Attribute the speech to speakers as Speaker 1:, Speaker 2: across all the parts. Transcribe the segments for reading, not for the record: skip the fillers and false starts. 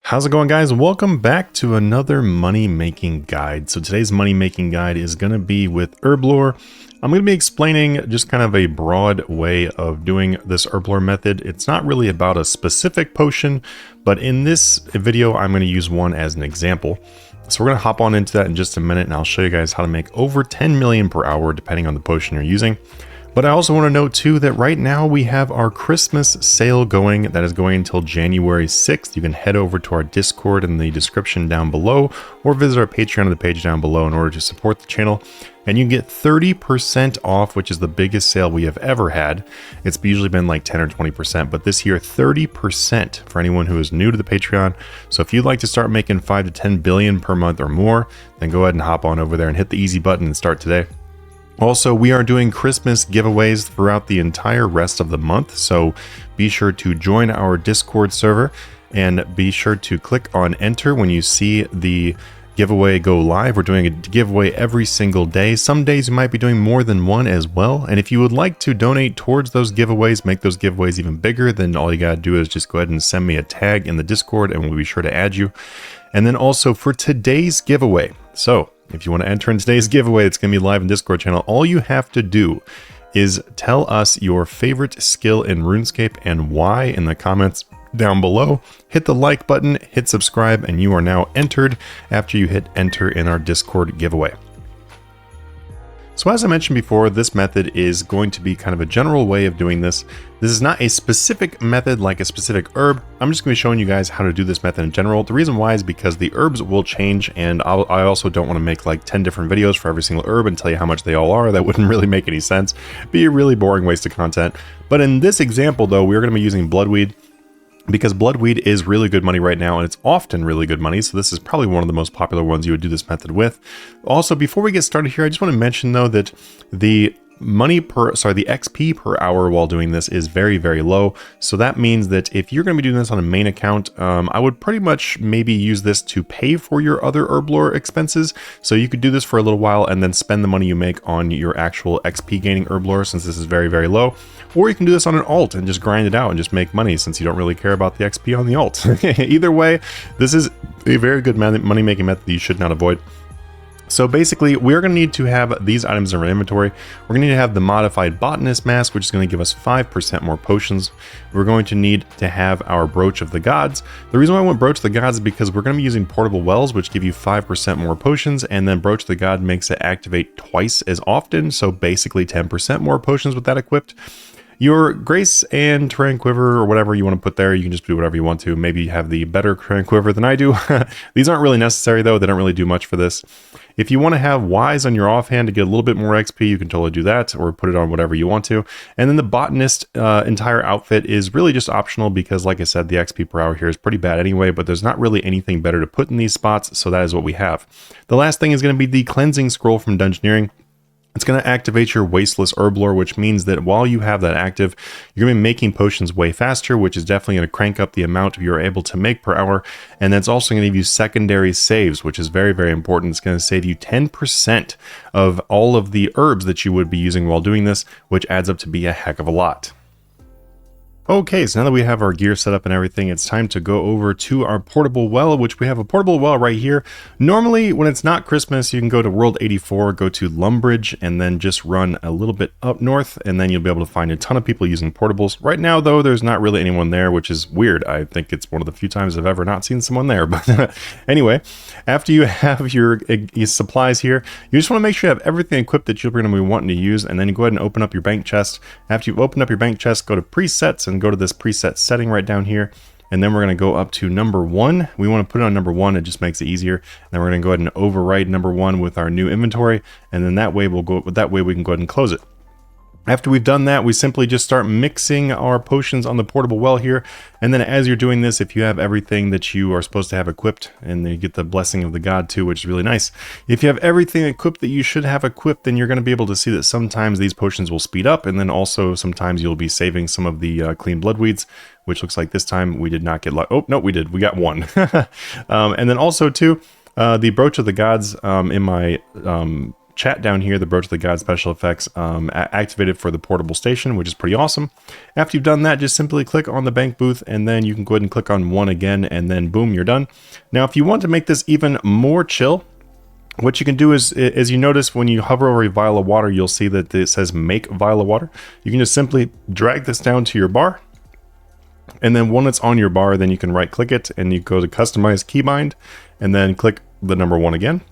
Speaker 1: How's it going, guys? Welcome back to another money making guide. So today's money making guide is going to be with Herblore. I'm going to be explaining just kind of a broad way of doing this Herblore method. It's not really about a specific potion, but in this video, I'm going to use one as an example. So we're going to hop on into that in just a minute, and I'll show you guys how to make over 10 million per hour, depending on the potion you're using. But I also want to note too that right now we have our Christmas sale going that is going until January 6th. You can head over to our Discord in the description down below or visit our Patreon on the page down below in order to support the channel. And you can get 30% off, which is the biggest sale we have ever had. It's usually been like 10 or 20%, but this year 30% for anyone who is new to the Patreon. So if you'd like to start making 5 to 10 billion per month or more, then go ahead and hop on over there and hit the easy button and start today. Also, we are doing Christmas giveaways throughout the entire rest of the month, so be sure to join our Discord server and be sure to click on enter when you see the giveaway go live. We're doing a giveaway every single day. Some days you might be doing more than one as well, and if you would like to donate towards those giveaways, make those giveaways even bigger, then all you gotta do is just go ahead and send me a tag in the Discord and we'll be sure to add you. And then also for today's giveaway, so if you want to enter in today's giveaway, it's going to be live in Discord channel. All you have to do is tell us your favorite skill in RuneScape and why in the comments down below. Hit the like button, hit subscribe, and you are now entered after you hit enter in our Discord giveaway. So as I mentioned before, this method is going to be kind of a general way of doing this. This is not a specific method like a specific herb. I'm just going to be showing you guys how to do this method in general. The reason why is because the herbs will change, and I also don't want to make like 10 different videos for every single herb and tell you how much they all are. That wouldn't really make any sense. Be a really boring waste of content. But in this example though, we're going to be using bloodweed, because bloodweed is really good money right now, and it's often really good money, so this is probably one of the most popular ones you would do this method with. Also, before we get started here, I just want to mention though that the XP per hour while doing this is very, very low. So that means that if you're going to be doing this on a main account, I would pretty much maybe use this to pay for your other Herblore expenses. So you could do this for a little while and then spend the money you make on your actual XP gaining Herblore, since this is very, very low. Or you can do this on an alt and just grind it out and just make money, since you don't really care about the XP on the alt. Either way, this is a very good money making method that you should not avoid. So basically, we're going to need to have these items in our inventory. We're going to need to have the modified botanist mask, which is going to give us 5% more potions. We're going to need to have our brooch of the gods. The reason why I want brooch of the gods is because we're going to be using portable wells, which give you 5% more potions, and then brooch of the god makes it activate twice as often, so basically 10% more potions with that equipped. Your Grace and Terrain Quiver, or whatever you want to put there, you can just do whatever you want to. Maybe you have the better Terrain Quiver than I do. These aren't really necessary though, they don't really do much for this. If you want to have Wise on your offhand to get a little bit more XP, you can totally do that, or put it on whatever you want to. And then the Botanist entire outfit is really just optional, because like I said, the XP per hour here is pretty bad anyway, but there's not really anything better to put in these spots, so that is what we have. The last thing is going to be the Cleansing Scroll from Dungeoneering. It's going to activate your Wasteless Herblore, which means that while you have that active, you're going to be making potions way faster, which is definitely going to crank up the amount you're able to make per hour. And that's also going to give you secondary saves, which is very, very important. It's going to save you 10% of all of the herbs that you would be using while doing this, which adds up to be a heck of a lot. Okay, so now that we have our gear set up and everything, it's time to go over to our portable well, which we have a portable well right here. Normally, when it's not Christmas, you can go to World 84, go to Lumbridge, and then just run a little bit up north, and then you'll be able to find a ton of people using portables. Right now, though, there's not really anyone there, which is weird. I think it's one of the few times I've ever not seen someone there. But anyway, after you have your supplies here, you just want to make sure you have everything equipped that you're going to be wanting to use, and then you go ahead and open up your bank chest. After you've opened up your bank chest, go to presets and go to this preset setting right down here, and then we're going to go up to number 1. We want to put it on number 1, it just makes it easier. And then we're going to go ahead and override number 1 with our new inventory, and then that way we can go ahead and close it. After we've done that, we simply just start mixing our potions on the portable well here. And then as you're doing this, if you have everything that you are supposed to have equipped, and then you get the blessing of the god too, which is really nice. If you have everything equipped that you should have equipped, then you're going to be able to see that sometimes these potions will speed up, and then also sometimes you'll be saving some of the clean bloodweeds, which looks like this time we did not get luck. Oh, no, we did. We got 1. And then also too, the brooch of the gods in my chat down here, the Bro to the God special effects activated for the portable station, which is pretty awesome. After you've done that, just simply click on the bank booth, and then you can go ahead and click on 1 again, and then boom, you're done. Now, if you want to make this even more chill, what you can do is, as you notice, when you hover over a vial of water, you'll see that it says make vial of water. You can just simply drag this down to your bar. And then when it's on your bar, then you can right click it and you go to customize keybind and then click the number 1 again.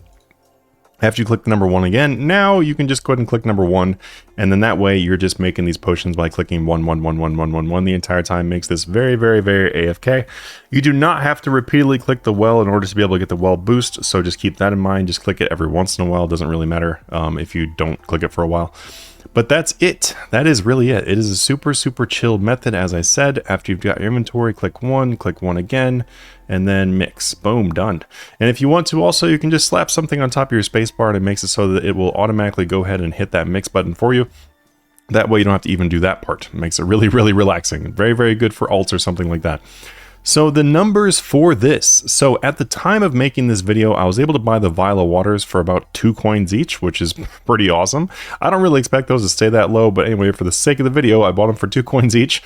Speaker 1: After you click the number 1 again, now you can just go ahead and click number 1. And then that way you're just making these potions by clicking 1, 1, 1, 1, 1, 1, 1 the entire time. Makes this very, very, very AFK. You do not have to repeatedly click the well in order to be able to get the well boost. So just keep that in mind. Just click it every once in a while. It doesn't really matter if you don't click it for a while. But that's it. That is really it. It is a super, super chill method. As I said, after you've got your inventory, click 1 again, and then mix. Boom, done. And if you want to also, you can just slap something on top of your spacebar and it makes it so that it will automatically go ahead and hit that mix button for you. That way you don't have to even do that part. It makes it really, really relaxing. Very, very good for alts or something like that. So the numbers for this. So at the time of making this video, I was able to buy the vial of waters for about 2 coins each, which is pretty awesome. I don't really expect those to stay that low, but anyway, for the sake of the video, I bought them for 2 coins each.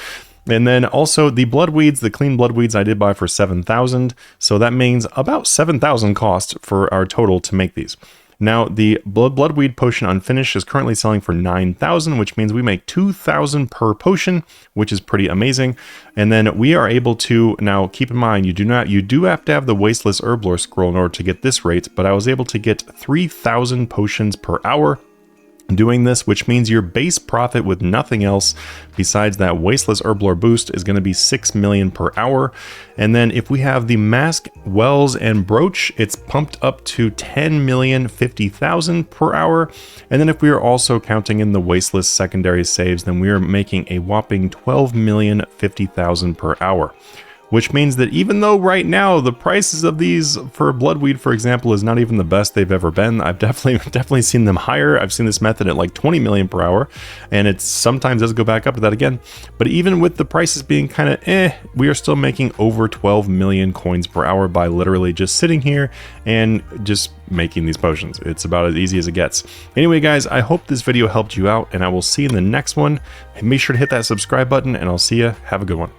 Speaker 1: And then also the blood weeds, the clean blood weeds I did buy for 7,000. So that means about 7,000 cost for our total to make these. Now, the bloodweed potion unfinished is currently selling for 9,000, which means we make 2,000 per potion, which is pretty amazing. And then we are able to, now keep in mind, you do have to have the Wasteless Herblore scroll in order to get this rate, but I was able to get 3,000 potions per hour doing this, which means your base profit with nothing else besides that Wasteless Herblore boost is going to be 6 million per hour. And then if we have the Mask, Wells, and Brooch, it's pumped up to 10,050,000 per hour. And then if we are also counting in the Wasteless secondary saves, then we are making a whopping 12,050,000 per hour. Which means that even though right now the prices of these for Bloodweed, for example, is not even the best they've ever been, I've definitely seen them higher. I've seen this method at like 20 million per hour, and it sometimes does go back up to that again. But even with the prices being kind of we are still making over 12 million coins per hour by literally just sitting here and just making these potions. It's about as easy as it gets. Anyway, guys, I hope this video helped you out, and I will see you in the next one. And make sure to hit that subscribe button, and I'll see you. Have a good one.